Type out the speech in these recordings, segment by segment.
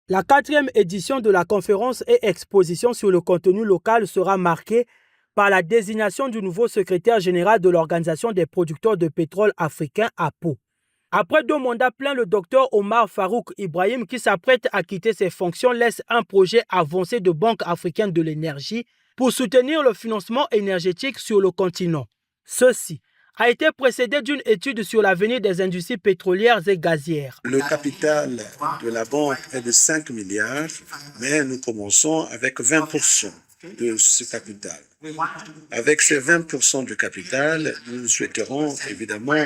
La 4e édition de la conférence et exposition sur le contenu local sera marquée par la désignation du nouveau secrétaire général de l'Organisation des producteurs de pétrole africains, APO. Après 2 mandats pleins, le docteur Omar Farouk Ibrahim, qui s'apprête à quitter ses fonctions, laisse un projet avancé de Banque africaine de l'énergie pour soutenir le financement énergétique sur le continent. Ceci a été précédé d'une étude sur l'avenir des industries pétrolières et gazières. Le capital de la banque est de 5 milliards, mais nous commençons avec 20% de ce capital. Avec ces 20% de capital, nous souhaiterons évidemment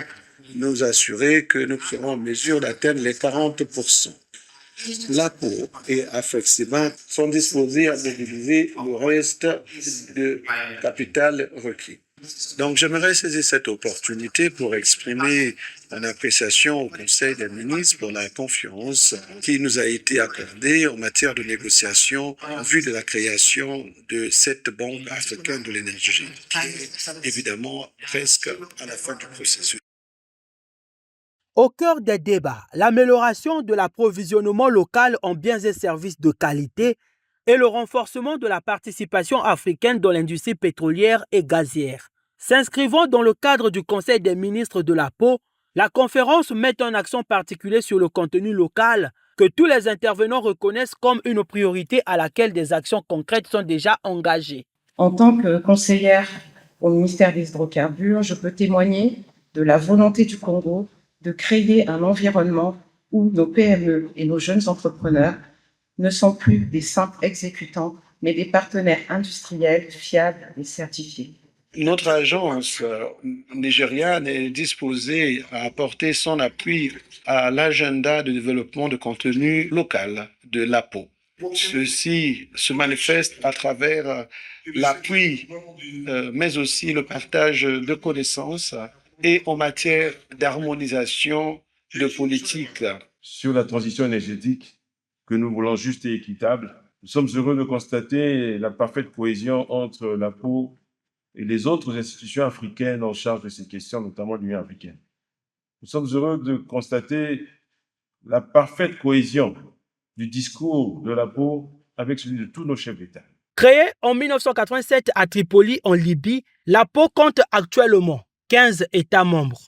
nous assurer que nous serons en mesure d'atteindre les 40%. L'APO et Afreximbank sont disposés à mobiliser le reste de capital requis. Donc, j'aimerais saisir cette opportunité pour exprimer mon appréciation au Conseil des ministres pour la confiance qui nous a été accordée en matière de négociation en vue de la création de cette Banque africaine de l'énergie, évidemment presque à la fin du processus. Au cœur des débats, l'amélioration de l'approvisionnement local en biens et services de qualité et le renforcement de la participation africaine dans l'industrie pétrolière et gazière. S'inscrivant dans le cadre du Conseil des ministres de l'APO, la conférence met un accent particulier sur le contenu local que tous les intervenants reconnaissent comme une priorité à laquelle des actions concrètes sont déjà engagées. En tant que conseillère au ministère des Hydrocarbures, je peux témoigner de la volonté du Congo de créer un environnement où nos PME et nos jeunes entrepreneurs ne sont plus des simples exécutants, mais des partenaires industriels fiables et certifiés. Notre agence nigériane est disposée à apporter son appui à l'agenda de développement de contenu local de l'APO. Ceci se manifeste à travers l'appui, mais aussi le partage de connaissances et en matière d'harmonisation de politique. Sur la transition énergétique que nous voulons juste et équitable, nous sommes heureux de constater la parfaite cohésion entre l'APO et les autres institutions africaines en charge de ces questions, notamment l'Union africaine. Nous sommes heureux de constater la parfaite cohésion du discours de l'APO avec celui de tous nos chefs d'État. Créée en 1987 à Tripoli, en Libye, l'APO compte actuellement 15 États membres.